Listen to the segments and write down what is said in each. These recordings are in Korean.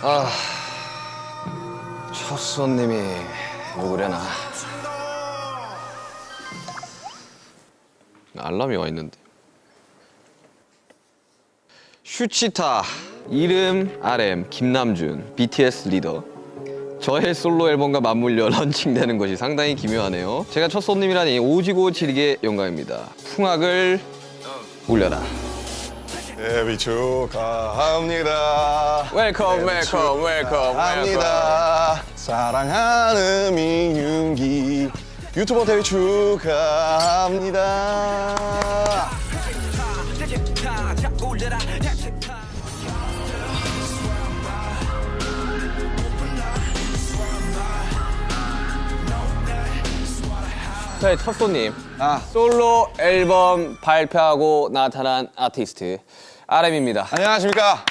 아, 첫 손님이 누구려나? 알람이 와 있는데. 슈치타, 이름 RM, 김남준, BTS 리더. 저의 솔로 앨범과 맞물려 런칭되는 것이 상당히 기묘하네요. 제가 첫 손님이라니 오지고 지리게 영광입니다. 풍악을 울려라. 데뷔 축하합니다. 웰컴, 웰컴, 웰컴, 합니다. 사랑하는 민윤기 유튜버 데뷔 축하합니다. 저의 첫 손님, 솔로 앨범 발표하고 나타난 아티스트 RM입니다. 안녕하십니까.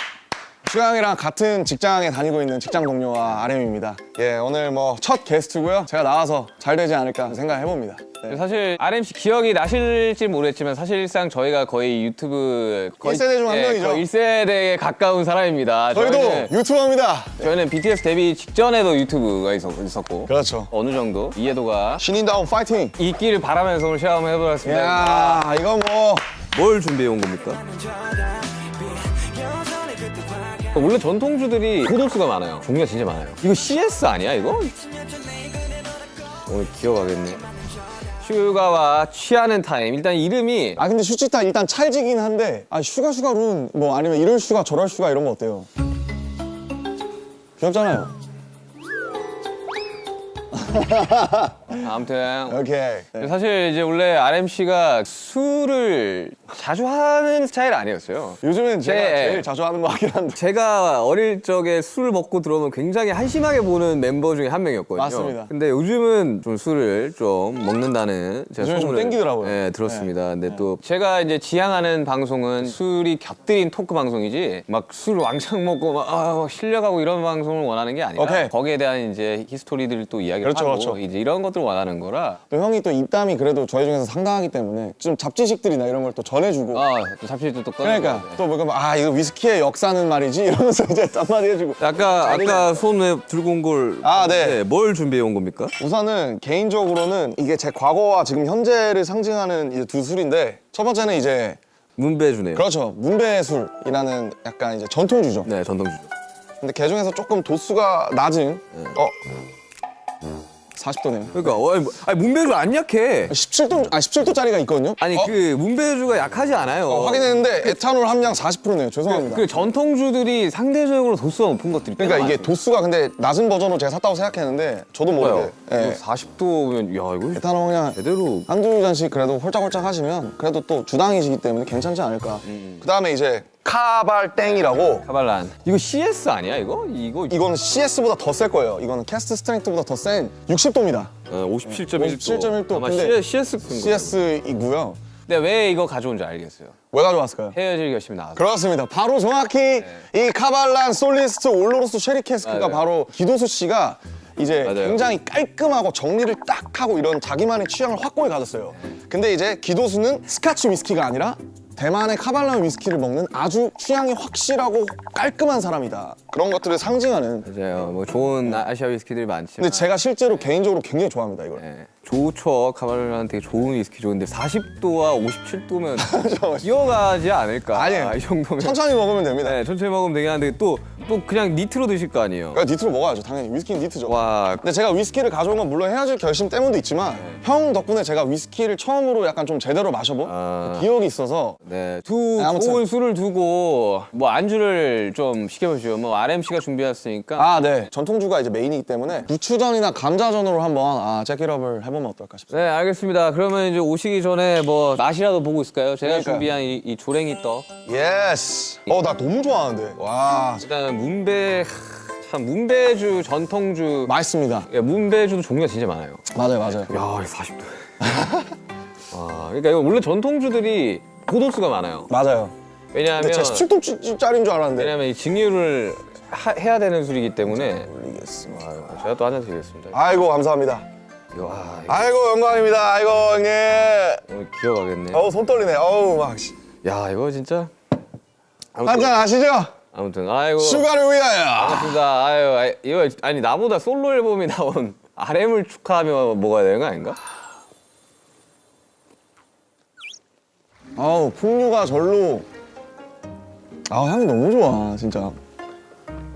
슈강이랑 같은 직장에 다니고 있는 직장 동료와 RM입니다. 예, 오늘 뭐 첫 게스트고요. 제가 나와서 잘 되지 않을까 생각해봅니다. 네. 사실 RM 씨 기억이 나실지 모르겠지만 사실상 저희가 거의 유튜브 1세대 중 한 명이죠. 1세대에 가까운 사람입니다. 저희도 유튜버입니다. 저희는 BTS 데뷔 직전에도 유튜브가 있었고 그렇죠. 어느 정도 이해도가 신인다운 파이팅. 있기를 바라면서 오늘 시험을 해보겠습니다. 야, 이거 뭐 뭘 준비해 온 겁니까? 원래 전통주들이 고도수가 많아요. 종류가 진짜 많아요. 이거 CS 아니야 이거? 오늘 기억하겠네. 슈가와 취하는 타임. 일단 이름이 근데 슈치타 일단 찰지긴 한데 슈가룬 뭐 아니면 이럴 슈가 저럴 슈가 이런 거 어때요? 귀엽잖아요. 아무튼 오케이. 네. 사실 이제 원래 RM 씨가 술을 자주 하는 스타일 아니었어요. 요즘엔 제가 네. 제일 자주 하는 거 같긴 한데. 제가 어릴 적에 술을 먹고 들어오면 굉장히 한심하게 보는 멤버 중에 한 명이었거든요. 맞습니다. 근데 요즘은 좀 술을 좀 먹는다는 제가 요즘에 좀 소문을, 땡기더라고요. 네, 들었습니다. 근데 또 제가 이제 지향하는 방송은 술이 곁들인 토크 방송이지 막 술 왕창 먹고 막 실려가고 이런 방송을 원하는 게 아니라 오케이. 거기에 대한 이제 히스토리들을 또 이야기를 그렇죠, 하고 그렇죠. 이제 이런 것들을 원하는 거라. 또 형이 또 입담이 그래도 저희 중에서 상당하기 때문에 좀 잡지식들이나 이런 걸 또 전해주고. 또 잡지도 또 꺼내고. 그러니까 또 뭐가 이거 위스키의 역사는 말이지 이러면서 이제 딴마디 해주고. 아까 손에 들고 온 걸 네. 뭘 준비해 온 겁니까? 우선은 개인적으로는 이게 제 과거와 지금 현재를 상징하는 이제 두 술인데 첫 번째는 이제 문배주네요. 그렇죠. 문배술이라는 약간 이제 전통주죠. 네, 전통주죠. 근데 개 중에서 조금 도수가 낮은 40도네요. 그러니까 문배주 안 약해. 17도짜리가 있거든요. 아니 그 문배주가 약하지 않아요. 확인했는데 에탄올 함량 40%네요. 죄송합니다. 그 전통주들이 상대적으로 도수가 높은 것들이 그러니까 이게 도수가 근데 낮은 버전으로 제가 샀다고 생각했는데 저도 모르게 40도면 야 이거 에탄올 함량 제대로 한두 잔씩 그래도 홀짝홀짝 하시면 그래도 또 주당이시기 때문에 괜찮지 않을까. 그다음에 이제 카발땡이라고. 카발란. 이거 CS 아니야 이거? 이거는 CS보다 더 셀 거예요. 이거는 캐스트 스트렝스보다 더 센 60도입니다. 57.1도. 57.1도. 아마 근데 CS 큰 거. CS이고요. 근데 왜 이거 가져온지 알겠어요. 왜 가져왔을까요? 헤어질 결심이 나와서. 그렇습니다. 바로 정확히 이 카발란 솔리스트 올로로스 쉐리 캐스크가 맞아요. 바로 기도수 씨가 이제 맞아요. 굉장히 깔끔하고 정리를 딱 하고 이런 자기만의 취향을 확고히 가졌어요. 근데 이제 기도수는 스카치 위스키가 아니라 대만의 카발란 위스키를 먹는 아주 취향이 확실하고 깔끔한 사람이다. 그런 것들을 상징하는. 맞아요. 뭐 좋은 아시아 위스키들이 많지만. 근데 제가 실제로 개인적으로 굉장히 좋아합니다, 이걸. 네. 좋죠. 카발란 되게 좋은 위스키 좋은데 40도와 57도면 기어가지 않을까? 아니에요. 이 정도면. 천천히 먹으면 됩니다. 네, 천천히 먹으면 되긴 한데 또 그냥 니트로 드실 거 아니에요. 그러니까 니트로 먹어야죠, 당연히. 위스키는 니트죠. 와, 근데 제가 위스키를 가져온 건 물론 헤어질 결심 때문도 있지만 형 덕분에 제가 위스키를 처음으로 약간 좀 제대로 마셔본 기억이 있어서. 네, 아무튼. 좋은 술을 두고 뭐 안주를 좀 시켜보시죠. 뭐 RM 씨가 준비했으니까. 네. 전통주가 이제 메인이기 때문에 부추전이나 감자전으로 한번 잭잇업을 해보면 어떨까 싶습니다. 네, 알겠습니다. 그러면 이제 오시기 전에 뭐 맛이라도 보고 있을까요? 제가 그러니까요. 준비한 이 조랭이 떡. 예스. 나 너무 좋아하는데. 와. 일단 문배주 전통주. 맛있습니다. 야, 문배주도 종류가 진짜 많아요. 맞아요. 야, 40도. 와, 그러니까 이거 원래 전통주들이 고도수가 많아요. 맞아요. 왜냐하면 근데 제가 17도짜리인 줄 알았는데. 왜냐면 이 증류를 해야 되는 술이기 때문에. 올리겠습니다. 제가 또 한 잔 드리겠습니다. 아이고, 감사합니다. 와, 아이고 영광입니다. 아이고 형님. 오늘 기억하겠네. 어우 손 떨리네. 어우 막. 야, 이거 진짜. 한잔 하시죠. 아무튼 아이고. 슈가를 위하여. 반갑습니다. 아유, 이거 아니 나보다 솔로 앨범이 나온 RM을 축하하며 먹어야 되는 거 아닌가? 아우 풍류가 절로. 아 향이 너무 좋아 진짜.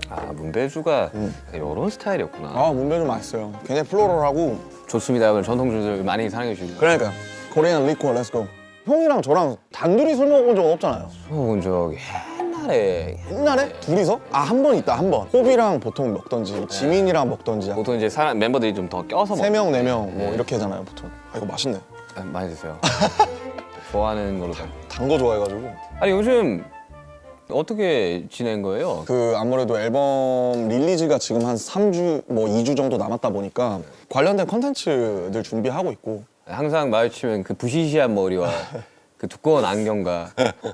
아, 문배주가 이런 스타일이었구나. 아 문배주 맛있어요. 굉장히 플로럴하고. 좋습니다. 오늘 전통주들 많이 사랑해 주시고. 그러니까 코리안 리코어 렛츠고. 형이랑 저랑 단둘이 술 먹어본 적은 없잖아요. 먹은 적 옛날에 옛날에 둘이서? 아 한 번 있다 한 번. 호비랑 보통 먹던지 지민이랑 먹던지 보통 이제 사람 멤버들이 좀 더 껴서 먹. 3명 4명 뭐 이렇게 하잖아요 보통. 아 이거 맛있네. 많이 드세요. 좋아하는 걸로. 단 거 좋아해가지고. 아니 요즘 어떻게 지낸 거예요? 그 아무래도 앨범 릴리즈가 지금 한 3주 뭐 2주 정도 남았다 보니까 관련된 컨텐츠들 준비하고 있고. 항상 마주치면 그 부시시한 머리와 그 두꺼운 안경과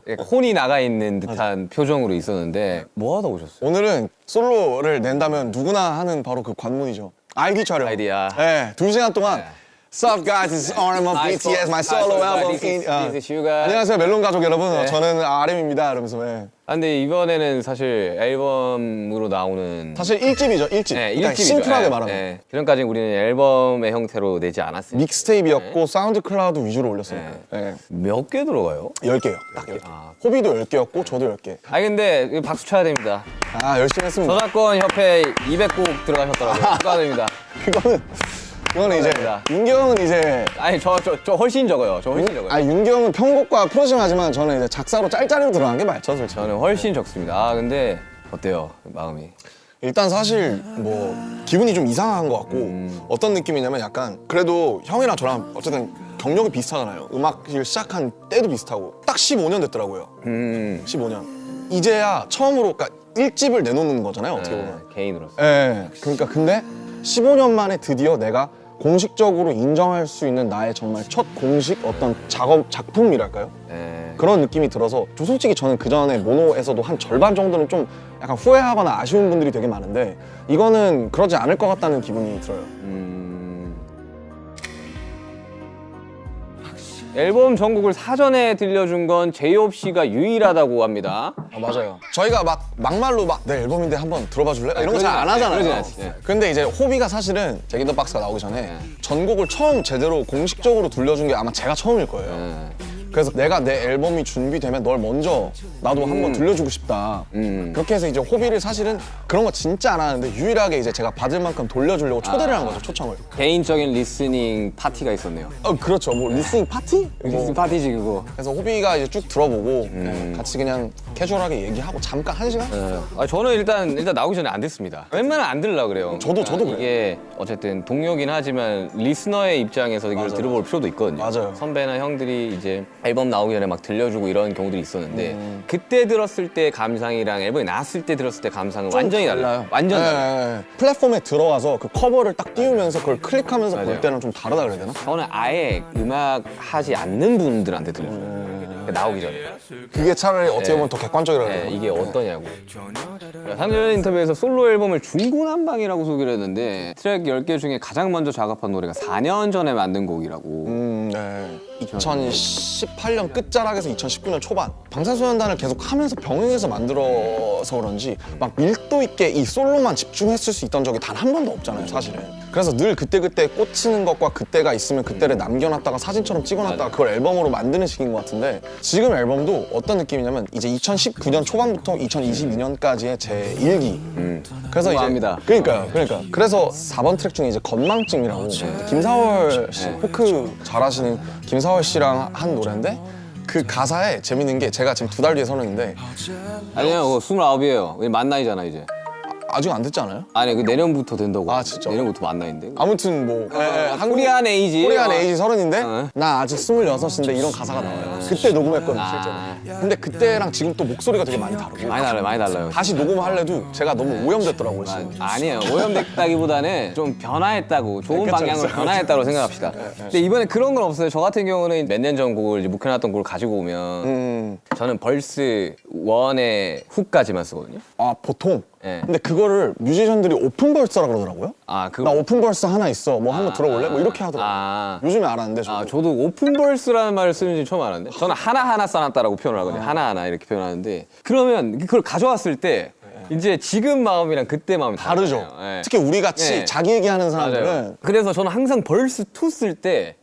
약간 혼이 나가 있는 듯한 표정으로 있었는데 뭐 하다 오셨어요? 오늘은 솔로를 낸다면 누구나 하는 바로 그 관문이죠. 아이디 촬영. 아이디야. 네, 2시간 동안 Sup guys, it's RM of BTS, my solo album. This is Suga. 안녕하세요 멜론 가족 여러분. 네. 저는 RM입니다. 이러면서. 네. 아, 근데 이번에는 사실 앨범으로 나오는 사실 1집이죠, 1집. 네, 그러니까 1집이죠. 심플하게 말하면. 네. 그전까지 우리는 앨범의 형태로 내지 않았어요. 믹스테이프였고 사운드 클라우드 위주로 올렸으니까. 네. 몇 개 들어가요? 10개요. 딱 10개. 아. 호비도 10개였고 저도 10개. 아 근데 이거 박수 쳐야 됩니다. 아 열심히 했습니다. 저작권 협회 200곡 들어가셨더라고요. 축하드립니다. 그거는 이제 감사합니다. 윤경은 이제 아니 저 훨씬 적어요. 저 훨씬 적어요. 아 윤경은 편곡과 프로징하지만 저는 이제 작사로 짤짤이로 들어간 게 맞죠, 솔직히. 저는 훨씬 적습니다. 아 근데 어때요? 마음이? 일단 사실 뭐 기분이 좀 이상한 것 같고 어떤 느낌이냐면 약간 그래도 형이랑 저랑 어쨌든 경력이 비슷하잖아요. 음악을 시작한 때도 비슷하고 딱 15년 됐더라고요. 15년. 이제야 처음으로 그러니까 1집을 내놓는 거잖아요, 어떻게 보면. 개인으로서. 예. 그러니까 근데 15년 만에 드디어 내가 공식적으로 인정할 수 있는 나의 정말 첫 공식 어떤 작품이랄까요? 네. 그런 느낌이 들어서 솔직히 저는 그 전에 모노에서도 한 절반 정도는 좀 약간 후회하거나 아쉬운 분들이 되게 많은데 이거는 그러지 않을 것 같다는 기분이 들어요. 앨범 전곡을 사전에 들려준 건 제이홉 씨가 유일하다고 합니다. 맞아요. 저희가 막말로 내 앨범인데 한번 들어봐 줄래? 이런 거 잘 안 하잖아요. 그러진 않지. 네. 근데 이제 호비가 사실은 잭인더 박스가 나오기 전에 전곡을 처음 제대로 공식적으로 들려준 게 아마 제가 처음일 거예요. 그래서 내가 내 앨범이 준비되면 널 먼저 나도 한번 들려주고 싶다. 그렇게 해서 이제 호비를 사실은 그런 거 진짜 안 하는데 유일하게 이제 제가 받을 만큼 돌려주려고 초대를 한 거죠, 초청을. 개인적인 리스닝 파티가 있었네요. 그렇죠. 뭐 리스닝 파티? 리스닝 파티지 그거. 그래서 호비가 이제 쭉 들어보고 같이 그냥 캐주얼하게 얘기하고 잠깐 1시간? 아, 저는 일단 나오기 전에 안 듣습니다. 웬만하면 안 들으려고 그래요. 저도 그래요. 이게 어쨌든 동료긴 하지만 리스너의 입장에서 이걸 들어볼 필요도 있거든요. 맞아요. 선배나 형들이 이제 앨범 나오기 전에 막 들려주고 이런 경우들이 있었는데 그때 들었을 때 감상이랑 앨범이 나왔을 때 들었을 때 감상은 완전히 달라요. 완전 달라요. 플랫폼에 들어가서 그 커버를 딱 띄우면서 그걸 클릭하면서 볼 때는 좀 다르다 그래야 되나? 저는 아예 음악 하지 않는 분들한테 들려줘요. 나오기 전에. 그게 차라리 어떻게 보면 더 객관적이라고 해야 네, 되나? 이게 어떠냐고. 3년 인터뷰에서 솔로 앨범을 중구난방이라고 소개를 했는데 트랙 10개 중에 가장 먼저 작업한 노래가 4년 전에 만든 곡이라고. 네. 2018년 끝자락에서 2019년 초반 방탄소년단을 계속 하면서 병행해서 만들어서 그런지 막 밀도 있게 이 솔로만 집중했을 수 있던 적이 단 한 번도 없잖아요, 사실은. 그래서 늘 그때그때 꽂히는 것과 그때가 있으면 그때를 남겨놨다가 사진처럼 찍어놨다가 그걸 앨범으로 만드는 식인 것 같은데 지금 앨범도 어떤 느낌이냐면 이제 2019년 초반부터 2022년까지의 제 일기. 그래서 우아합니다. 이제 그러니까 그래서 4번 트랙 중에 이제 건망증이라고 김사월 씨 포크 잘하시는 김사월 씨랑 한 노래인데 그 가사에 재밌는 게 제가 지금 2달 뒤에 서른인데 아니요, 29이에요. 우리 만 나이잖아 이제. 아직 안 됐지 않아요? 아니 그 내년부터 된다고. 아, 진짜? 내년부터 만 나이인데. 아무튼 뭐 코리안 에이지. 코리안 에이지 서른인데 어. 나 아직 26인데 이런 가사가 나와요. 그때 녹음했거든요, 실제로. 근데 그때랑 지금 또 목소리가 되게 많이 다르고 많이 달라요. 다시 녹음할래도 제가 너무 오염됐더라고요, 지금. 아니에요. 오염됐다기보다는 좀 변화했다고, 좋은 그쵸, 방향으로 그쵸. 변화했다고 생각합시다. 근데 이번에 그런 건 없어요. 저 같은 경우는 몇 년 전 곡을 이제 묵혀놨던 곡을 가지고 오면 저는 벌스 1의 훅까지만 쓰거든요. 아 보통 예. 근데 그거를 뮤지션들이 오픈벌스라 그러더라고요. 아, 나 오픈벌스 하나 있어. 뭐 한번 들어볼래? 뭐 이렇게 하더라고요. 아. 요즘에 알았는데 저도. 아, 저도 오픈벌스라는 말을 쓰는지 처음 알았는데 저는 하나하나 써놨다라고 표현을 하거든요. 하나하나 이렇게 표현하는데 그러면 그걸 가져왔을 때 이제 지금 마음이랑 그때 마음이 다르죠. 달라요. 예. 특히 우리 같이 네. 자기 얘기하는 맞아요. 사람들은 그래서 저는 항상 벌스 2 쓸 때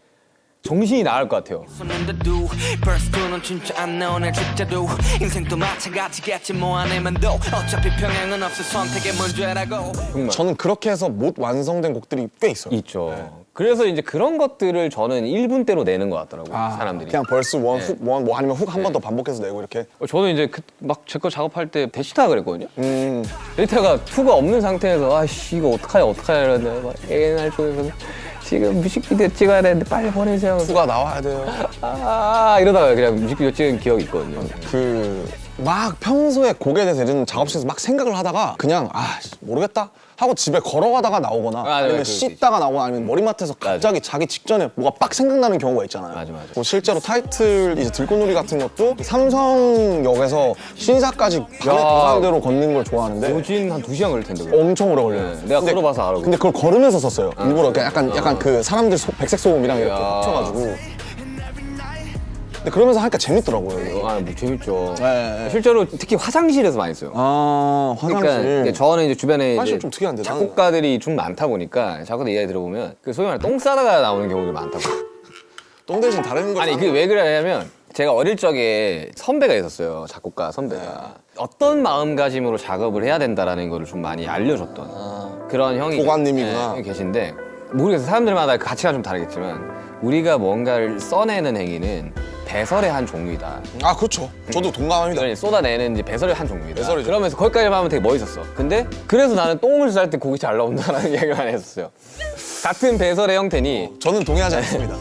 정신이 나갈 것 같아요. 손는데도 벌써 는 진짜 안 나오네 진짜로 인생도 마찬가지겠지 뭐 안 해만도 어차피 평행은 없어 선택의 문제라고. 정말 저는 그렇게 해서 못 완성된 곡들이 꽤 있어요. 있죠. 그래서 이제 그런 것들을 저는 1분대로 내는 것 같더라고요. 사람들이. 그냥 벌스 원, 훅 원, 뭐 아니면 훅 한 번 더 반복해서 내고 이렇게. 저는 이제 막 제 거 작업할 때 데시타 그랬거든요. 데시타가 2가 없는 상태에서 아씨 이거 어떡하냐 이러는데 막 A&R 쪽에서 지금 뮤직비디오 찍어야 되는데 빨리 보내세요. 후가 나와야 돼요. 이러다가 그냥 뮤직비디오 찍은 기억이 있거든요. 막 평소에 곡에 대해서 예전 작업실에서 막 생각을 하다가 그냥 모르겠다 하고 집에 걸어가다가 나오거나 맞아요. 아니면 그럴 수 씻다가 나오거나 아니면 머리맡에서 갑자기 자기 직전에 뭐가 빡 생각나는 경우가 있잖아요. 맞아. 뭐 실제로 타이틀 이제 들꽃놀이 같은 것도 삼성역에서 신사까지 밤에 야. 도산대로 걷는 걸 좋아하는데 오진 한 2시간 걸릴 텐데. 그거. 엄청 오래 걸려요. 네, 내가 걸어봐서 알아. 근데 그걸 걸으면서 썼어요. 일부러 약간 그 사람들 백색 소음이랑 이렇게 야. 합쳐가지고. 근데 그러면서 하니까 재밌더라고요. 이게. 뭐 재밌죠. 네. 실제로 특히 화장실에서 많이 써요. 화장실. 그러니까 저는 이제 주변에 화장실 이제 좀 특이한데, 나는. 작곡가들이 좀 많다 보니까 작곡가들 이야기 들어보면 그 소위 말해 똥 싸다가 나오는 경우가 많다고. 똥 대신 다른 걸 아니 그 왜 그러냐면 제가 어릴 적에 선배가 있었어요. 작곡가 선배가. 어떤 마음가짐으로 작업을 해야 된다라는 거를 좀 많이 알려줬던 그런 형이 보관님이구나. 형이 계신데 모르겠어요. 사람들마다 가치가 좀 다르겠지만 우리가 뭔가를 써내는 행위는 배설의 한 종류이다. 그렇죠. 저도 동감합니다. 그러니 쏟아내는 이제 배설의 한 종류이다. 배설이죠. 그러면서 거기까지 하면 되게 멋있었어. 근데 그래서 나는 똥을 쌀 때 곡이 잘 나온다는 이야기를 많이 했었어요. 같은 배설의 형태니 저는 동의하지 않습니다.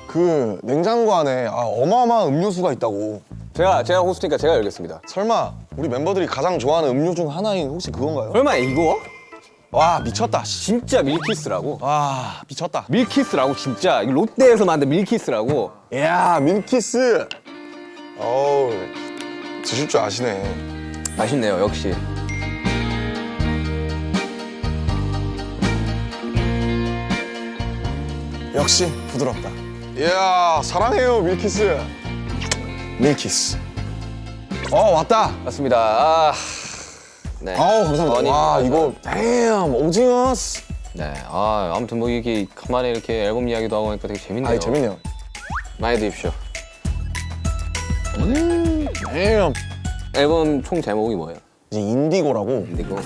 그 냉장고 안에 어마어마한 음료수가 있다고. 제가 호스트니까 제가 열겠습니다. 설마 우리 멤버들이 가장 좋아하는 음료 중 하나인 혹시 그건가요? 설마 이거? 와 미쳤다. 씨. 진짜 밀키스라고? 와 미쳤다. 밀키스라고 진짜 이거 롯데에서 만든 밀키스라고. 이야 밀키스. 어우 드실 줄 아시네. 맛있네요 역시. 역시 부드럽다. 이야 사랑해요 밀키스. 밀키스. 왔다. 맞습니다. 네. 감사합니다. 아니, 와 이거 damn 오징어스. 네. 아무튼 뭐 이게 간만에 이렇게 앨범 이야기도 하고 하니까 되게 재밌네요. 재밌네요. 많이 드십시오. damn. 앨범 총 제목이 뭐예요? 이제 인디고라고. 이거.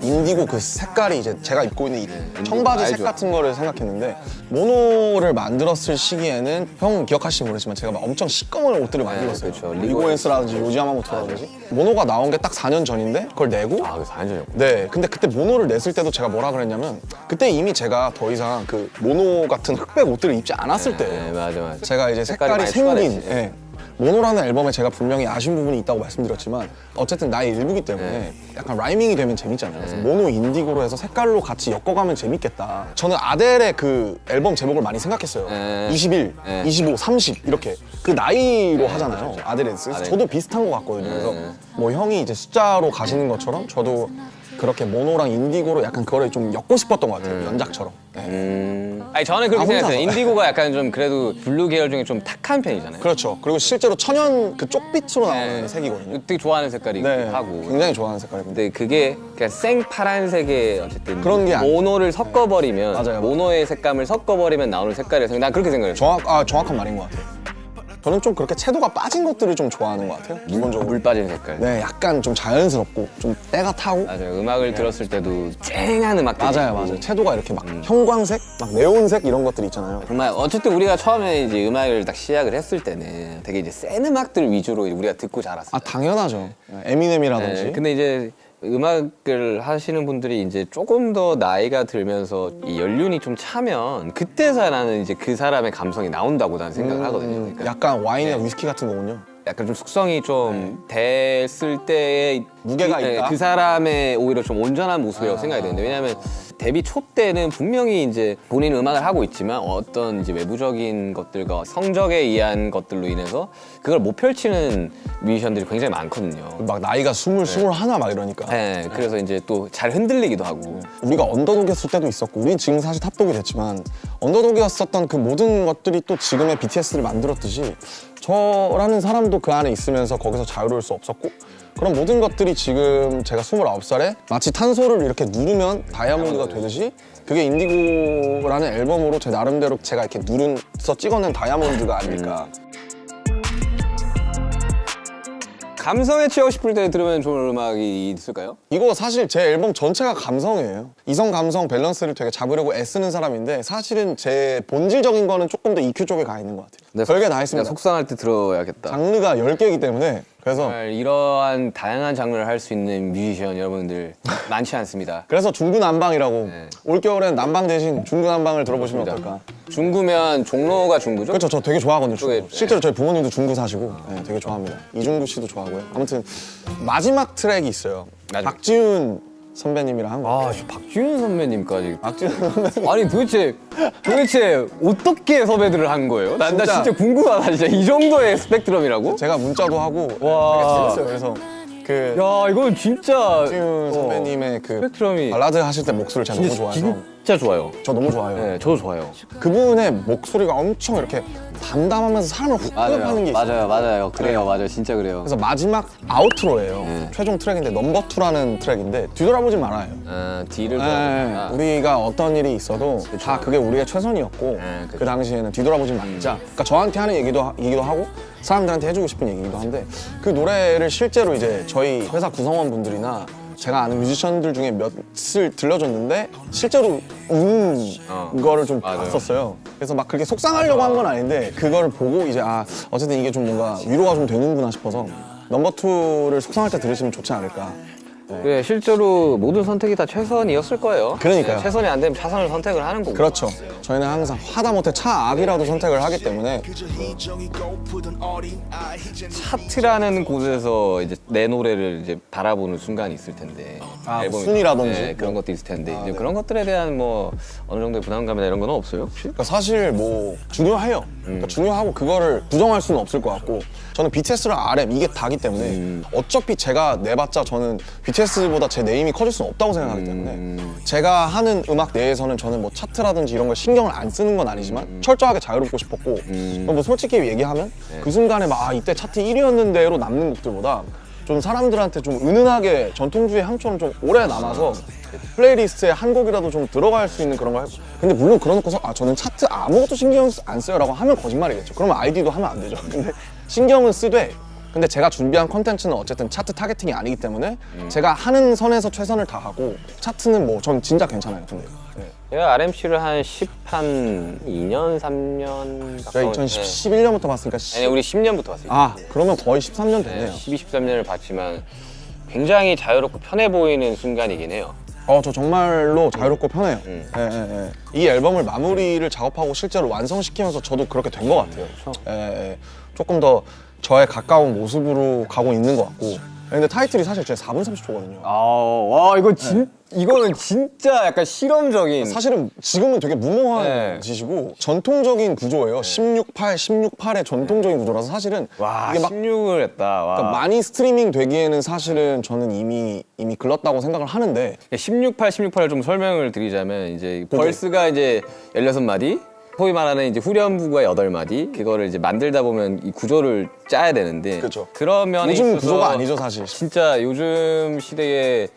인디고 그 색깔이 이제 제가 입고 있는 이 청바지 색 알죠. 같은 거를 생각했는데 모노를 만들었을 시기에는 형 기억하실지 모르겠지만 제가 막 엄청 시꺼먼 옷들을 많이 입었어요. 그렇죠. 리고엔스라든지 요지야마모토라든지 모노가 나온 게 딱 4년 전인데 그걸 내고 그래서 4년 네 근데 그때 모노를 냈을 때도 제가 뭐라 그랬냐면 그때 이미 제가 더 이상 그 모노 같은 흑백 옷들을 입지 않았을 때예요. 네, 맞아. 제가 이제 색깔이 많이 생긴 추가됐지. 예. 모노라는 앨범에 제가 분명히 아쉬운 부분이 있다고 말씀드렸지만 어쨌든 나의 일부기 때문에 약간 라이밍이 되면 재밌잖아요. 그래서 모노 인디고로 해서 색깔로 같이 엮어가면 재밌겠다. 저는 아델의 그 앨범 제목을 많이 생각했어요. 21, 25, 30 이렇게 그 나이로 하잖아요. 아델의. 그래서 저도 비슷한 것 같거든요. 그래서 뭐 형이 이제 숫자로 가시는 것처럼 저도 그렇게 모노랑 인디고로 약간 그거를 좀 엮고 싶었던 것 같아요. 연작처럼. 네. 아니 저는 그렇게 생각했어요. 혼자서. 인디고가 약간 좀 그래도 블루 계열 중에 좀 탁한 편이잖아요. 그렇죠. 그리고 실제로 천연 그 쪽빛으로 나오는 색이거든요. 되게 좋아하는 색깔이기도 네, 하고. 굉장히 좋아하는 색깔입니다. 근데 그게 그냥 생 파란색의 어쨌든 그런 게 아니- 모노를 섞어버리면 맞아요. 모노의 색감을 섞어버리면 나오는 색깔이라서 난 그렇게 생각했어요. 정확한 말인 것 같아요. 저는 좀 그렇게 채도가 빠진 것들을 좀 좋아하는 것 같아요. 기본적으로. 물 빠진 색깔. 네, 약간 좀 자연스럽고 좀 때가 타고. 맞아요. 음악을 들었을 때도 쨍한 음악들. 맞아요. 채도가 이렇게 막 형광색, 막 네온색 이런 것들 있잖아요. 정말 어쨌든 우리가 처음에 이제 음악을 딱 시작을 했을 때는 되게 이제 센 음악들 위주로 우리가 듣고 자랐어요. 당연하죠. 에미넴이라든지. 네, 근데 이제 음악을 하시는 분들이 이제 조금 더 나이가 들면서 이 연륜이 좀 차면 그때서야 나는 이제 그 사람의 감성이 나온다고 나는 생각을 하거든요. 그러니까 약간 와인이나 위스키 같은 거군요. 약간 좀 숙성이 좀 됐을 때의 무게가 그, 있다? 그 사람의 오히려 좀 온전한 모습이라고 생각이 되는데 왜냐하면 데뷔 초 때는 분명히 이제 본인 음악을 하고 있지만 어떤 이제 외부적인 것들과 성적에 의한 것들로 인해서 그걸 못 펼치는 뮤지션들이 굉장히 많거든요. 막 나이가 20, 21 막 이러니까. 네, 그래서 이제 또 잘 흔들리기도 하고. 우리가 언더독이었을 때도 있었고 우린 지금 사실 탑독이 됐지만 언더독이었었던 그 모든 것들이 또 지금의 BTS를 만들었듯이 저라는 사람도 그 안에 있으면서 거기서 자유로울 수 없었고 그런 모든 것들이 지금 제가 29살에 마치 탄소를 이렇게 누르면 다이아몬드가 되듯이 그게 인디고라는 앨범으로 제 나름대로 제가 이렇게 누른서 찍어낸 다이아몬드가 아닐까. 감성에 취하고 싶을 때 들으면 좋은 음악이 있을까요? 이거 사실 제 앨범 전체가 감성이에요. 이성 감성 밸런스를 되게 잡으려고 애쓰는 사람인데 사실은 제 본질적인 거는 조금 더 EQ 쪽에 가 있는 것 같아요. 별게 다 했습니다. 속상할 때 들어야겠다. 장르가 10개이기 때문에 그래서 정말 이러한 다양한 장르를 할 수 있는 뮤지션 여러분들 많지 않습니다. 그래서 중구난방이라고 올겨울엔 난방 대신 중구난방을 들어보시면 어떨까. 중구면 종로가 중구죠? 그렇죠. 저 되게 좋아하거든요. 그게- 중구. 실제로 저희 부모님도 중구 사시고 네, 되게 좋아합니다. 이중구 씨도 좋아하고요. 아무튼 마지막 트랙이 있어요. 마지막. 박지훈 선배님이랑 한 거. 아, 저 박지훈 선배님까지. 박지훈 선배님. 아니 도대체 어떻게 섭외들을 한 거예요? 나 진짜. 진짜 궁금하다. 진짜 이 정도의 스펙트럼이라고? 제가 문자도 하고 와. 되게 재밌어요. 그래서 그 야, 이건 진짜 박지훈 선배님의 그 스펙트럼이 발라드 하실 때 목소리를 제가 너무 좋아해서 진짜 좋아요. 저 너무 좋아해요. 네, 저도 좋아요. 그분의 목소리가 엄청 이렇게 담담하면서 사람을 훅 끌어파는 게 있어요. 맞아요. 그래요. 맞아요. 진짜 그래요. 그래서 마지막 아우트로예요. 최종 트랙인데 넘버 2라는 트랙인데 뒤돌아보지 말아요. 뒤를 네, 돌아보구나. 우리가 어떤 일이 있어도 다 그게 우리의 최선이었고 그쵸. 그 당시에는 뒤돌아보지 말자. 그러니까 저한테 하는 얘기도 하고 사람들한테 해주고 싶은 얘기기도 한데 그 노래를 실제로 이제 저희 회사 구성원분들이나 제가 아는 뮤지션들 중에 몇을 들려줬는데 실제로 우는 거를 좀 맞아요. 봤었어요. 그래서 막 그렇게 속상하려고 한 건 아닌데 그걸 보고 이제 어쨌든 이게 좀 뭔가 위로가 좀 되는구나 싶어서 넘버 2를 속상할 때 들으시면 좋지 않을까. 네, 실제로 모든 선택이 다 최선이었을 거예요. 그러니까요. 네, 최선이 안 되면 차선을 선택을 하는 거고. 그렇죠. 저희는 항상 하다못해 차악이라도 선택을 하기 때문에 차트라는 곳에서 이제 내 노래를 이제 바라보는 순간이 있을 텐데. 앨범이- 순위라든지 네, 그런 것도 있을 텐데. 이제 그런 것들에 대한 뭐 어느 정도의 부담감이나 이런 건 없어요, 혹시? 그러니까 사실 뭐 중요해요. 그러니까 중요하고 그거를 부정할 수는 없을 것 같고 저는 BTS랑 RM 이게 다기 때문에 어차피 제가 내봤자 저는 BTS보다 제 네임이 커질 수는 없다고 생각하기 때문에 제가 하는 음악 내에서는 저는 뭐 차트라든지 이런 걸 신경을 안 쓰는 건 아니지만 철저하게 자유롭고 싶었고 뭐 솔직히 얘기하면 그 순간에 막 이때 차트 1위였는데로 남는 곡들보다 좀 사람들한테 좀 은은하게 전통주의 향처럼 좀 오래 남아서 플레이리스트에 한 곡이라도 좀 들어갈 수 있는 그런 거 해보. 근데 물론 그러놓고서 저는 차트 아무것도 신경 안 써요 라고 하면 거짓말이겠죠. 그러면 아이디도 하면 안 되죠. 근데 신경은 쓰되 근데 제가 준비한 컨텐츠는 어쨌든 차트 타겟팅이 아니기 때문에 제가 하는 선에서 최선을 다하고 차트는 뭐 전 진짜 괜찮아요. 근데 제가 RMC를 한 2년, 3년 제가 2011년부터 봤으니까 아니, 우리 10년부터 봤어요. 그러면 거의 13년 됐네요. 12, 13년을 봤지만 굉장히 자유롭고 편해 보이는 순간이긴 해요. 저 정말로 자유롭고 편해요. 이 앨범을 마무리를 작업하고 실제로 완성시키면서 저도 그렇게 된 것 같아요. 조금 더 저에 가까운 모습으로 가고 있는 것 같고. 근데 타이틀이 사실 제 4분 30초거든요. 와, 이거는 진짜 약간 실험적인. 사실은 지금은 되게 무모한 네. 짓이고 전통적인 구조예요. 16:8의 전통적인 구조라서 사실은 와, 이게 막 16을 했다. 와. 그러니까 많이 스트리밍 되기에는 사실은 저는 이미 글렀다고 생각을 하는데 16:8을 좀 설명을 드리자면 이제 벌스가 이제 16마디, 소위 말하는 이제 후렴부가 8마디, 그거를 이제 만들다 보면 이 구조를 짜야 되는데 그렇죠. 그런 면에 요즘 있어서 구조가 아니죠 사실. 진짜 요즘 시대에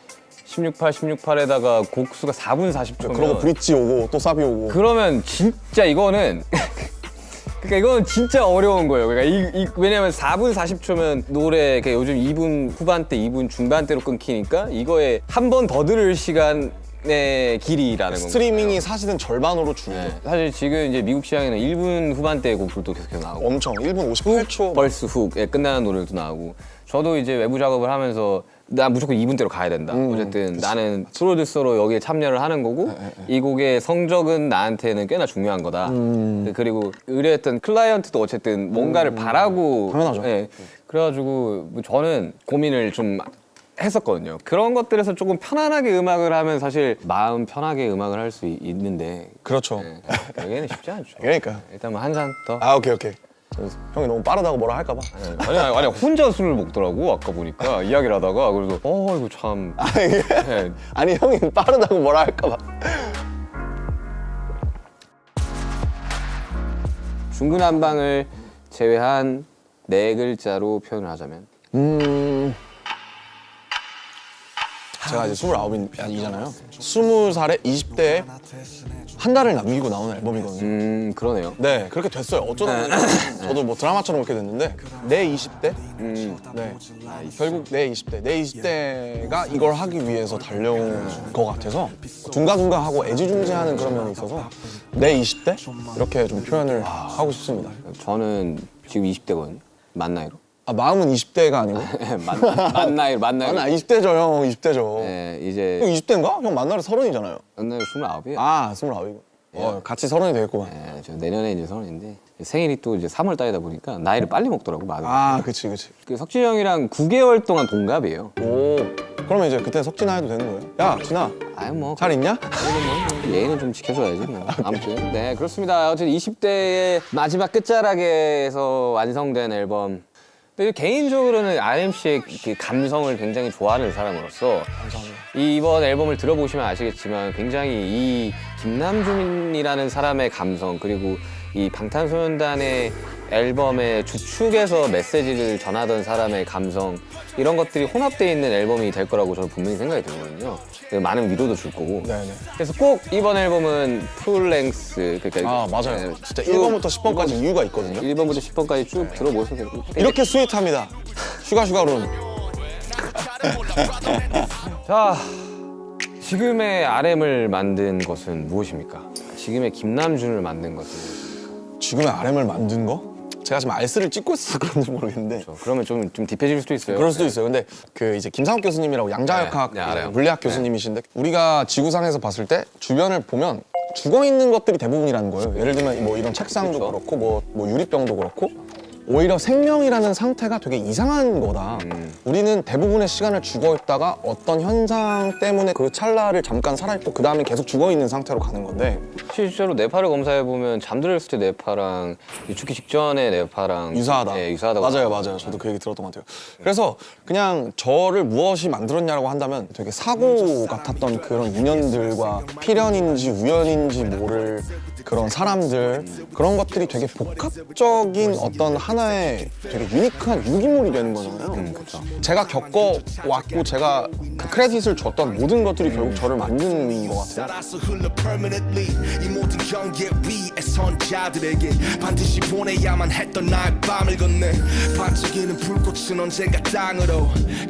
16:8에다가 곡수가 4분 40초면 그러고 브릿지 오고 또 사비 오고 그러면 진짜 이거는 그러니까 이거는 진짜 어려운 거예요. 그러니까 왜냐면 4분 40초면 노래 요즘 2분 후반대, 2분 중반대로 끊기니까 이거에 한 번 더 들을 시간의 길이라는 건가요? 스트리밍이 사실은 절반으로 줄죠. 네. 사실 지금 이제 미국 시장에는 1분 후반대 곡들도 계속 나오고 엄청 1분 58초 벌스 훅에 끝나는 노래도 나오고 저도 이제 외부 작업을 하면서 나 무조건 2분대로 가야 된다. 어쨌든 나는 프로듀서로 여기에 참여를 하는 거고 이 곡의 성적은 나한테는 꽤나 중요한 거다. 그리고 의뢰했던 클라이언트도 어쨌든 뭔가를 바라고 당연하죠. 예. 그래가지고 뭐 저는 고민을 좀 했었거든요. 그런 것들에서 조금 편안하게 음악을 하면 사실 마음 편하게 음악을 할 수 있는데 그렇죠. 여기는 쉽지 않죠. 그러니까요. 일단 뭐 한 잔 더. 아 오케이. 형이 너무 빠르다고 뭐라 할까봐. 아니 혼자 술을 먹더라고 아까 보니까 이야기를 하다가 그래서 이거 참. 네. 아니 형이 빠르다고 뭐라 할까봐. 중구난방을 제외한 네 글자로 표현을 하자면 제가 이제 29이잖아요. 20살에 20대에 한 달을 남기고 나오는 앨범이거든요. 그러네요. 네, 그렇게 됐어요. 어쩌다 보니 저도 뭐 드라마처럼 그렇게 됐는데 내 20대? 네, 결국 내 20대가 이걸 하기 위해서 달려온 것 같아서 둥가둥가하고 애지중지하는 그런 면이 있어서 내 20대? 이렇게 좀 표현을 하고 싶습니다. 저는 지금 20대거든요. 만 나이로. 아, 마음은 20대가 아니고? 만 나이로. 아, 나 20대죠, 형. 20대죠. 네, 이제 형 20대인가? 형 만나러 30이잖아요. 만 나이로 29이에요. 아, 29이고. 같이 30이 되겠구만. 네, 저 내년에 이제 30인데 생일이 또 이제 3월 달이다 보니까 나이를 빨리 먹더라고 마음이. 아, 그치. 그 석진이 형이랑 9개월 동안 동갑이에요. 오, 그러면 이제 그때 석진아 해도 되는 거예요? 야, 진아, 아유 뭐 잘 있냐? 예의는 좀 지켜줘야지 뭐. 아무튼 네 그렇습니다. 어쨌든 20대의 마지막 끝자락에서 완성된 앨범. 근데 개인적으로는 RMC의 그 감성을 굉장히 좋아하는 사람으로서 이번 앨범을 들어보시면 아시겠지만 굉장히 이 김남준이라는 사람의 감성 그리고 이 방탄소년단의 앨범의 주축에서 메시지를 전하던 사람의 감성 이런 것들이 혼합되어 있는 앨범이 될 거라고 저는 분명히 생각이 들거든요. 많은 위로도 줄 거고. 네네. 그래서 꼭 이번 앨범은 풀랭스 그러니까 아, 맞아요. 네, 진짜 쭉 1번부터 10번까지 이유가 있거든요. 1번부터 10번까지 쭉 들어보셔도 되고. 이렇게 스윗합니다. 슈가룸. 자, 지금의 RM을 만든 것은 무엇입니까? 지금의 김남준을 만든 것은 무엇입니까? 지금의 RM을 만든 거? 제가 지금 알스를 찍고 있어서 그런지 모르겠는데 그러면 좀 딥해질 수도 있어요. 그럴 수도 있어요. 근데 그 이제 김상욱 교수님이라고 양자역학 네, 알아요. 물리학 교수님이신데 우리가 지구상에서 봤을 때 주변을 보면 죽어 있는 것들이 대부분이라는 거예요. 예를 들면 뭐 이런 책상도 그쵸. 그렇고 뭐 유리병도 그렇고 오히려 생명이라는 상태가 되게 이상한 거다. 우리는 대부분의 시간을 죽어 있다가 어떤 현상 때문에 그 찰나를 잠깐 살아있고 그 다음에 계속 죽어 있는 상태로 가는 건데 실제로 뇌파를 검사해 보면 잠들었을 때 뇌파랑 죽기 직전의 뇌파랑 유사하다. 네, 유사하다고. 맞아요. 저도 그 얘기 들었던 것 같아요. 그래서 그냥 저를 무엇이 만들었냐라고 한다면 되게 사고 같았던 그런 인연들과 필연인지 우연인지 모를 그런 사람들 그런 것들이 되게 복합적인 어떤 하나의 되게 유니크한 유기물이 되는 거잖아요. 그렇죠. 제가 겪어왔고 제가 그 크레딧을 줬던 모든 것들이 결국 저를 만드는 것 같아요. 살아서 흘러 permanently 이 모든 경계 위에 선 자들에게 반드시 보내야만 했던 나의 밤을 건네 반짝이는 불꽃은 언젠가 땅으로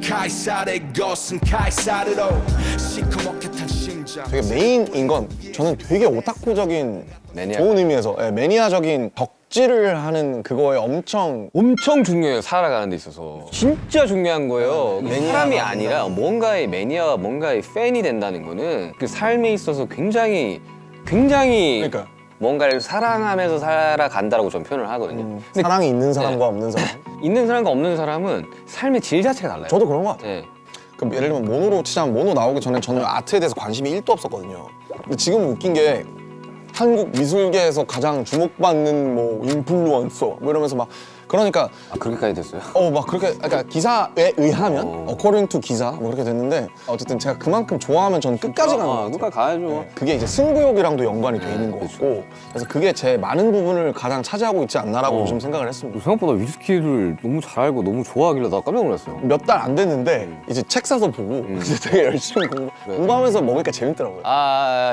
카이사르의 것은 카이사르로 시커멓게 탄 심장 되게 메인인 건 저는 되게 오타쿠적인 매니아. 좋은 의미에서 매니아적인 덕질을 하는 그거에 엄청 중요해요. 살아가는 데 있어서 진짜 중요한 거예요. 사람이 아니라 뭔가의 매니아와 뭔가의 팬이 된다는 거는 그 삶에 있어서 굉장히 그러니까요. 뭔가를 사랑하면서 살아간다라고 저는 표현을 하거든요. 근데 사랑이 있는 사람과 없는 사람. 있는 사람과 없는 사람은 삶의 질 자체가 달라요. 저도 그런 것 같아요. 네. 그럼 예를 들면 모노로 치자면 모노 나오기 전에 저는 아트에 대해서 관심이 1도 없었거든요. 근데 지금 웃긴 게 한국 미술계에서 가장 주목받는 뭐 인플루언서 뭐 이러면서 막 그러니까 그렇게까지 됐어요. 막 그렇게 그러니까 기사에 의하면 according to 기사 뭐 그렇게 됐는데 어쨌든 제가 그만큼 좋아하면 저는 끝까지 가는 것 같아요. 끝까지 가야죠. 그게 이제 승부욕이랑도 연관이 돼 있는 것 같고 그래서 그게 제 많은 부분을 가장 차지하고 있지 않나라고 좀 생각을 했습니다. 생각보다 위스키를 너무 잘 알고 너무 좋아하길래 나 깜짝 놀랐어요. 몇 달 안 됐는데 이제 책 사서 보고 이제 되게 열심히 공부하면서 먹으니까 재밌더라고요.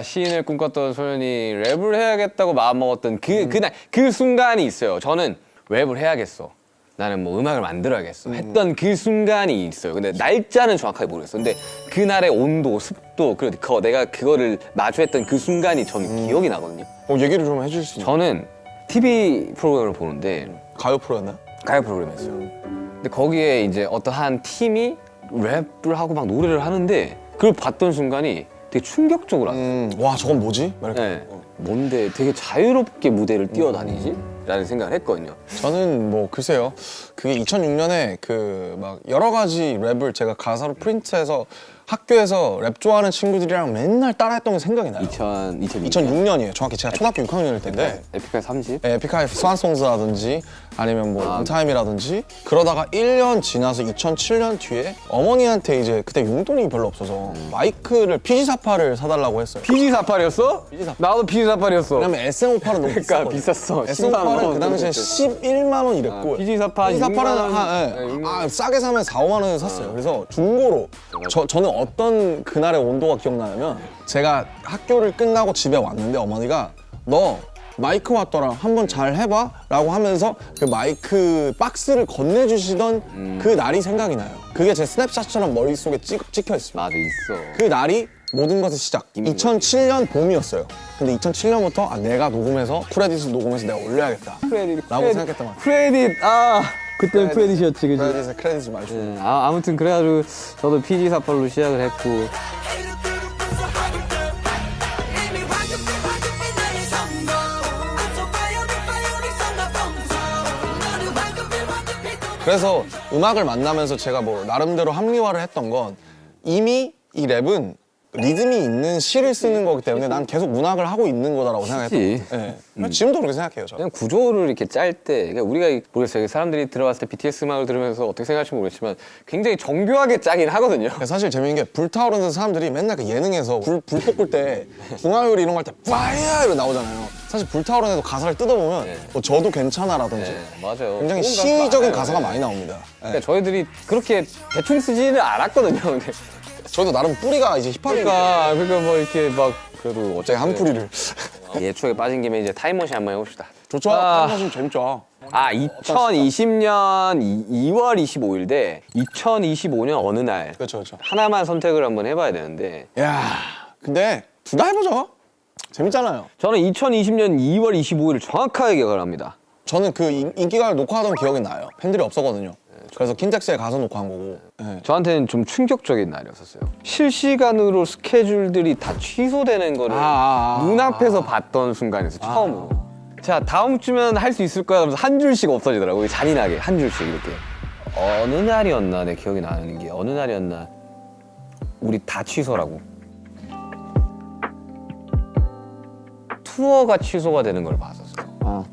시인을 꿈꿨던 소년이 랩을 해야겠다고 마음먹었던 그날 그 순간이 있어요. 저는 랩을 해야겠어. 나는 뭐 음악을 만들어야겠어. 했던 그 순간이 있어요. 근데 날짜는 정확하게 모르겠어. 근데 그날의 온도, 습도, 그리고 내가 그거를 마주했던 그 순간이 저는 기억이 나거든요. 얘기를 좀 해줄 수 있나요? 저는 TV 프로그램을 보는데 가요 프로였나요? 가요 프로그램이었어요. 근데 거기에 이제 어떤 한 팀이 랩을 하고 막 노래를 하는데 그걸 봤던 순간이 되게 충격적으로 왔어요. 와 저건 뭐지? 막 이렇게. 네. 뭔데 되게 자유롭게 무대를 뛰어다니지? 라는 생각을 했거든요. 저는 뭐 글쎄요. 그게 2006년에 그 막 여러 가지 랩을 제가 가사로 프린트해서 학교에서 랩 좋아하는 친구들이랑 맨날 따라했던 게 생각이 나요. 2006년이에요. 정확히 제가 초등학교 6학년일 텐데 에픽하이 3집? 에픽하이 스완송스라든지 아니면 뭐 인타임이라든지 그러다가 1년 지나서 2007년 뒤에 어머니한테 이제 그때 용돈이 별로 없어서 마이크를 PG48을 사달라고 했어요. PG48이었어? 나도 PG48이었어. 왜냐면 SM58은 너무 그러니까 비쌌거든요. 비쌌어. 10만 SM58은 원. 그 당시에 11만 원 이랬고 PG48 PG48은 싸게 사면 4, 5만 원에 샀어요. 그래서 중고로 저는 어떤 그날의 온도가 기억나냐면 제가 학교를 끝나고 집에 왔는데 어머니가 너 마이크 왔더라 한번 잘 해봐 라고 하면서 그 마이크 박스를 건네주시던 그 날이 생각이 나요. 그게 제 스냅샷처럼 머릿속에 찍혀 있습니다. 맞아, 있어. 그 날이 모든 것의 시작. 2007년 봄이었어요. 근데 2007년부터 내가 녹음해서 크레딧을 녹음해서 내가 올려야겠다 라고 생각했단 말이에요. 크레딧, 그때는 크레딧이었지, 그지? 크레딧을 많이 줬어요. 아무튼 그래가지고 저도 PG48로 시작을 했고. 그래서 음악을 만나면서 제가 뭐 나름대로 합리화를 했던 건 이미 이 랩은 리듬이 있는 시를 쓰는 거기 때문에 난 계속 문학을 하고 있는 거다라고 생각했던 거예요. 네. 지금도 그렇게 생각해요. 저는. 그냥 구조를 이렇게 짤 때, 그러니까 우리가 모르겠어요. 사람들이 들어봤을 때 BTS 음악을 들으면서 어떻게 생각할지 모르겠지만 굉장히 정교하게 짜긴 하거든요. 사실 재밌는 게 불타오르는 사람들이 맨날 그 예능에서 불 볶을 때 궁화요리 이런 거 할 때 파이어 이러고 나오잖아요. 사실 불타오르는 애도 가사를 뜯어보면 뭐 저도 괜찮아라든지 맞아요. 굉장히 좋은 시적인 많아요. 가사가 많이 나옵니다. 그러니까 저희들이 그렇게 대충 쓰지는 않았거든요. 근데 저도 나름 뿌리가 이제 힙합이니까 그러니까 뭐 이렇게 막 그래도 어차피 한 뿌리를 예초에 빠진 김에 이제 타임머신 한번 해봅시다. 좋죠? 하시면 재밌죠. 2020년 2월 25일 대 2025년 어느 날 그렇죠. 하나만 선택을 한번 해봐야 되는데 야, 근데 둘 다 해보죠. 재밌잖아요. 저는 2020년 2월 25일을 정확하게 기억을 합니다. 저는 그 인기가를 녹화하던 기억이 나요. 팬들이 없었거든요. 그래서 킨텍스에 가서 녹화한 거고. 네. 저한테는 좀 충격적인 날이었어요. 실시간으로 스케줄들이 다 취소되는 거를 눈앞에서 봤던 순간에서 처음으로. 자, 다음 주면 할 수 있을 거야. 그러면서 한 줄씩 없어지더라고요. 잔인하게 한 줄씩 이렇게. 어느 날이었나 내 기억이 나는 게 어느 날이었나 우리 다 취소라고. 투어가 취소가 되는 걸 봤었어요.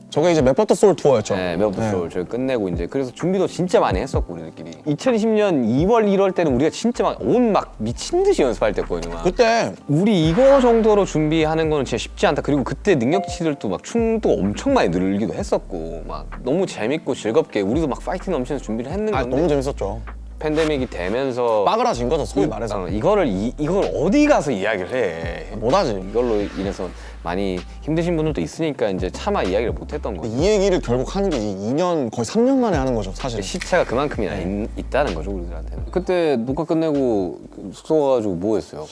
저게 이제 맵버터 소울 투어였죠. 네, 맵버터 소울 저희 끝내고 이제 그래서 준비도 진짜 많이 했었고 우리들끼리. 2020년 2월 1월 때는 우리가 진짜 막 미친 듯이 연습할 때거든요. 막. 그때 우리 이거 정도로 준비하는 거는 진짜 쉽지 않다. 그리고 그때 능력치들도 막 춤도 엄청 많이 늘기도 했었고 막 너무 재밌고 즐겁게 우리도 막 파이팅 넘치면서 준비를 했는 건데 너무 재밌었죠. 팬데믹이 되면서 빠그라진 거죠, 소위 말해서. 이걸 어디 가서 이야기를 해. 못하지. 이걸로 인해서 많이 힘드신 분들도 있으니까 이제 차마 이야기를 못 했던 거죠. 이 얘기를 결국 하는 게 2년, 거의 3년 만에 하는 거죠, 사실. 시차가 그만큼이나 있다는 거죠, 우리들한테는. 그때 녹화 끝내고 숙소 가가지고 뭐 했어요?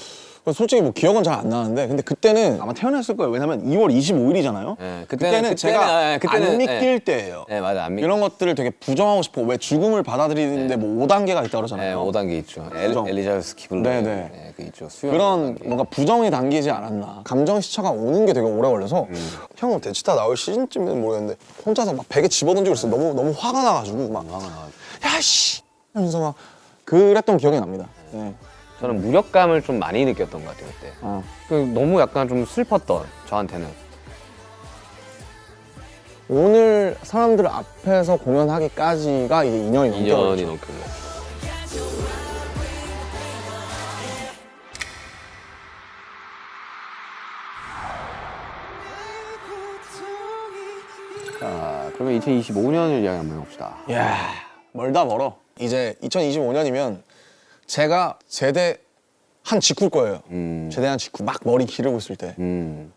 솔직히 뭐 기억은 잘 안 나는데 근데 그때는 아마 태어났을 거예요. 왜냐면 2월 25일이잖아요. 네, 그때는 제가 안 믿길 때예요. 네, 맞아. 안 믿길. 이런 것들을 되게 부정하고 싶어. 왜 죽음을 받아들이는데 뭐 5단계가 있다 네, 그러잖아요. 5단계 있죠. 부정. 엘리자베스 기블러. 네. 그 있죠. 수영. 그런 뭔가 부정이 담기지 않았나. 감정 시차가 오는 게 되게 오래 걸려서 형은 대치타 나올 시즌쯤이면 모르겠는데 혼자서 막 베개 집어던지고 있어요. 너무 화가 나가지고 막 야씨 하면서 막 그랬던 기억이 납니다. 네. 저는 무력감을 좀 많이 느꼈던 것 같아요 그때. 너무 약간 좀 슬펐던 저한테는. 오늘 사람들 앞에서 공연하기까지가 이제 2년이 넘게 2년이 걸렸죠. 넘게 걸렸죠. 자, 그러면 2025년을 이야기 한번 해봅시다. 이야, 멀다 멀어. 이제 2025년이면 제가 제대한 직후일 거예요. 제대한 직후 막 머리 기르고 있을 때.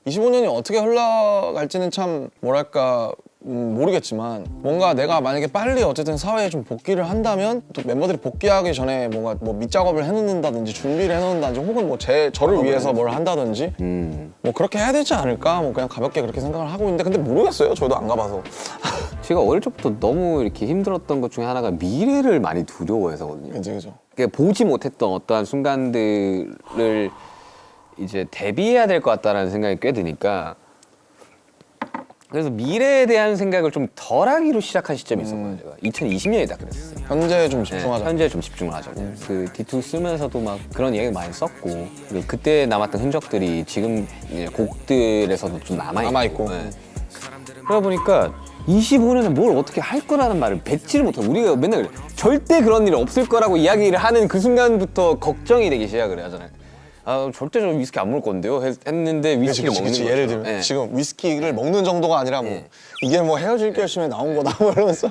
25년이 어떻게 흘러갈지는 참 뭐랄까 모르겠지만 뭔가 내가 만약에 빨리 어쨌든 사회에 좀 복귀를 한다면 또 멤버들이 복귀하기 전에 뭔가 뭐 밑작업을 해놓는다든지 준비를 해놓는다든지 혹은 뭐 저를 위해서 뭘 한다든지 뭐 그렇게 해야 되지 않을까 뭐 그냥 가볍게 그렇게 생각을 하고 있는데 근데 모르겠어요. 저도 안 가봐서. 제가 어릴 적부터 너무 이렇게 힘들었던 것 중에 하나가 미래를 많이 두려워해서거든요. 그죠. 그러니까 보지 못했던 어떠한 순간들을 이제 대비해야 될 것 같다라는 생각이 꽤 드니까 그래서 미래에 대한 생각을 좀 덜하기로 시작한 시점이 있었거든요. 제가 2020년이다 그랬어요. 현재 좀 네, 집중하자. 현재 좀 집중을 하자고. 그 D2 쓰면서도 막 그런 얘기 많이 썼고 그리고 그때 남았던 흔적들이 지금 이제 곡들에서도 좀 남아있고. 네. 그러다 보니까 25년에 뭘 어떻게 할 거라는 말을 뱉지를 못하고 우리가 맨날 그래. 절대 그런 일이 없을 거라고 이야기를 하는 그 순간부터 걱정이 되기 시작을 하잖아요. 아 절대 저 위스키 안 먹을 건데요 했는데 위스키를 먹는 거죠. 예를 들면 네. 지금 위스키를 먹는 정도가 아니라 뭐 네. 이게 뭐 헤어질 결심에 나온 거다 뭐 이러면서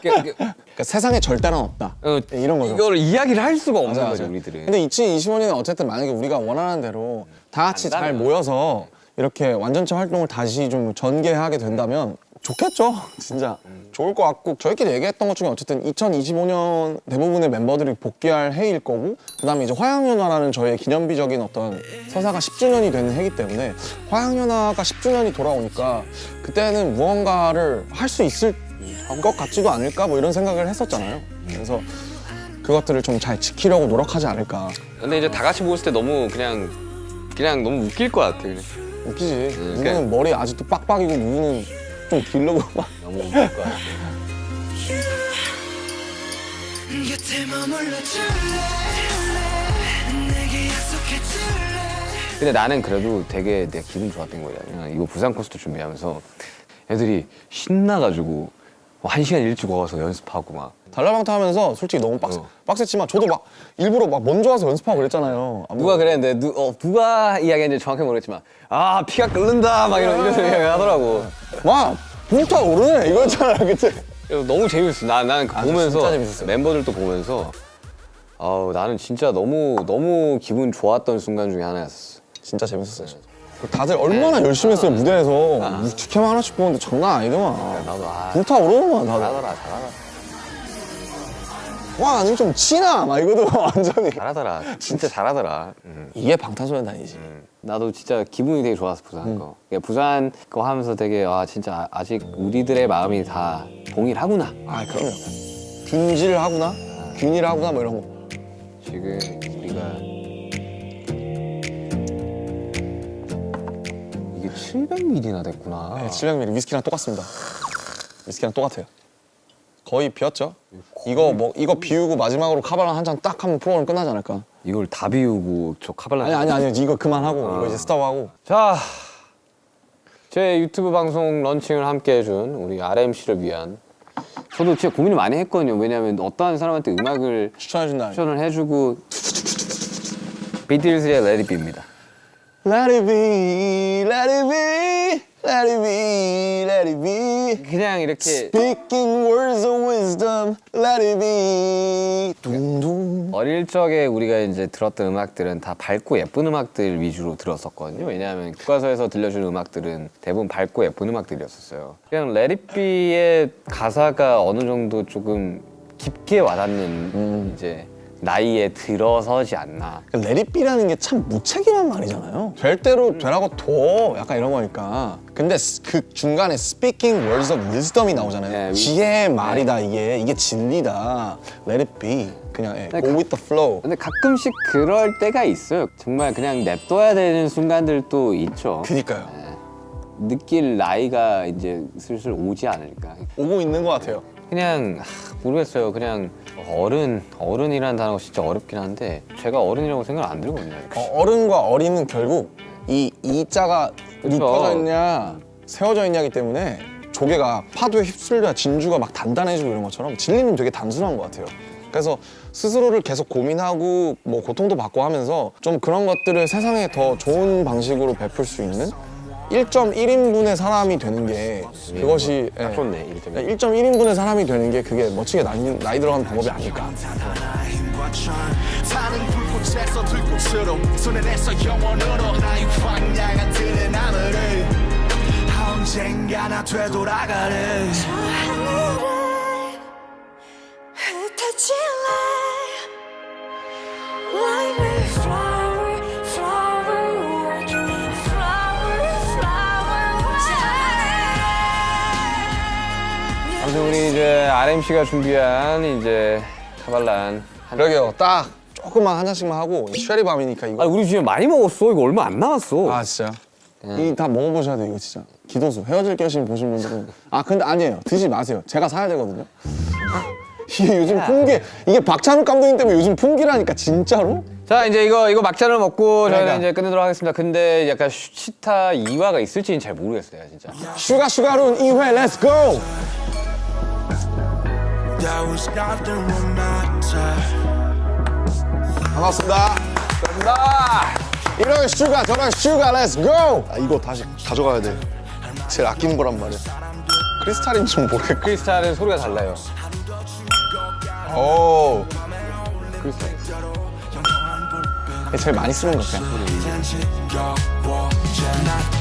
그러니까 세상에 절대란 없다. 이런 거죠. 이거를 이야기를 할 수가 없는 맞아, 거죠 맞아. 우리들은. 근데 2025년에 어쨌든 만약에 우리가 원하는 대로 다 같이 잘 간다면. 모여서 이렇게 완전체 활동을 다시 좀 전개하게 된다면 좋겠죠. 진짜 좋을 것 같고 저희끼리 얘기했던 것 중에 어쨌든 2025년 대부분의 멤버들이 복귀할 해일 거고 그다음에 이제 화양연화라는 저희의 기념비적인 어떤 서사가 10주년이 되는 해이기 때문에 화양연화가 10주년이 돌아오니까 그때는 무언가를 할 수 있을 것 같지도 않을까 뭐 이런 생각을 했었잖아요. 그래서 그것들을 좀 잘 지키려고 노력하지 않을까. 근데 이제 다 같이 모였을 때 너무 그냥 너무 웃길 것 같아. 그냥. 웃기지. 누구는 그냥- 머리 아직도 빡빡이고 누구는 좀 길르고 막. 너무 웃길 것 같아. 곁에 머물러줄래 내게 약속해줄래 근데 나는 그래도 되게 내가 기분 좋았던 거야. 이거 부산 콘서트 준비하면서 애들이 신나가지고 1시간 일찍 와서 연습하고 막. 달라방타 하면서 솔직히 너무 빡셌지만 저도 막 일부러 막 먼저 와서 연습하고 그랬잖아요. 누가 그랬는데 누가 이야기했는지 정확히 모르겠지만 아 피가 끓는다 막 이런 이야기 하더라고. 와 불타오르네 이거였잖아 그때. 너무 재밌었어. 나는 그 보면서 진짜 재밌었어요. 멤버들도 보면서 아우 나는 진짜 너무 기분 좋았던 순간 중에 하나였어. 진짜 재밌었어요. 진짜. 다들 얼마나 열심히 했어요 무대에서. 직캠 하나씩 보는데 장난 아니더만. 나도 불타오르더만 다들. 잘하더라. 와 아니 좀 치나 막 이거도 완전히. 잘하더라. 진짜 잘하더라. 이게 방탄소년단이지. 나도 진짜 기분이 되게 좋았어 부산 거. 그러니까 부산 거 하면서 되게 아 진짜 아직 우리들의 마음이 다 동일하구나. 아 그럼요. 균질하구나. 균일하구나 뭐 이런 거. 지금 우리가 이게 700ml나 됐구나. 네, 700ml 위스키랑 똑같습니다. 위스키랑 똑같아요. 거의 비었죠? 이거 비우고 마지막으로 카발란 한 잔 딱 하면 프로그램 끝나지 않을까? 이걸 다 비우고 저 카발라. 아니 이거 그만하고 이거 이제 스톱하고. 자, 제 유튜브 방송 런칭을 함께 해준 우리 RMC를 위한 저도 진짜 고민을 많이 했거든요. 왜냐하면 어떠한 사람한테 음악을 추천해준다. 추천을 해주고 비틀즈의 Let It Be입니다. Let it be, let it be, let it be, let it be. 그냥 이렇게 Speaking words of wisdom, let it be. 둥둥. 어릴 적에 우리가 이제 들었던 음악들은 다 밝고 예쁜 음악들 위주로 들었었거든요. 왜냐하면 교과서에서 들려주는 음악들은 대부분 밝고 예쁜 음악들이었었어요. 그냥 Let It Be의 가사가 어느 정도 조금 깊게 와닿는 이제 나이에 들어서지 않나. Let it be라는 게 참 무책임한 말이잖아요. 될 대로 되라고 둬. 약간 이런 거니까. 근데 그 중간에 speaking words of wisdom이 나오잖아요. 네, 지혜의 말이다 이게 진리다. Let it be. 그냥 go with the flow. 근데 가끔씩 그럴 때가 있어요. 정말 그냥 냅둬야 되는 순간들도 있죠. 그니까요. 느낄 나이가 이제 슬슬 오지 않을까. 오고 있는 것 같아요. 그냥 모르겠어요. 그냥 어른이라는 단어가 진짜 어렵긴 한데 제가 어른이라고 생각 안 들거든요. 어른과 어린은 결국 이 자가 그쵸. 눕혀져 있냐 세워져 있냐기 때문에 조개가 파도에 휩쓸려 진주가 막 단단해지고 이런 것처럼 진리는 되게 단순한 것 같아요. 그래서 스스로를 계속 고민하고 뭐 고통도 받고 하면서 좀 그런 것들을 세상에 더 좋은 방식으로 베풀 수 있는 1.1인분의 사람이 되는 게 그것이 딱 좋네. 이렇게. 1.1인분의 사람이 되는 게 그게 멋지게 나이 들어가는 방법이 아닐까. 타는 불꽃에서 들꽃으로 손에 내서 영원으로 나의 황량한 들의 나무를 언젠가나 되돌아가는 저 하늘을 흩어질래 Like a flower, flower, like flower, flower, 아무튼 우리 이제 RMC가 준비한 이제 카발란. 그러게요. 딱 조금만 한 잔씩만 하고 쉐리 밤이니까 이거. 우리 지금 많이 먹었어. 이거 얼마 안 남았어. 아 진짜요? 이 다 먹어보셔야 돼요 이거 진짜. 기도수 헤어질 결심 보신 분들은 근데 아니에요. 드시지 마세요. 제가 사야 되거든요. 이게 요즘 풍기 이게 박찬욱 감독님 때문에 요즘 풍기라니까 진짜로. 자 이제 이거 막잔을 먹고 저희는 그러니까. 이제 끝내도록 하겠습니다. 근데 약간 치타 2화가 있을지는 잘 모르겠어요 진짜. 슈가룬 2회 렛츠 고. That was nothing romantic. 반갑습니다. 이런 슈가 저런 슈가 렛츠 고. 이거 다시 가져가야 돼. 제일 아끼는 거란 말이야. 크리스탈인 줄 모르겠고. 크리스탈은 소리가 달라요. 오. 제일 많이 쓰는 것 같아요. 지겨워, 난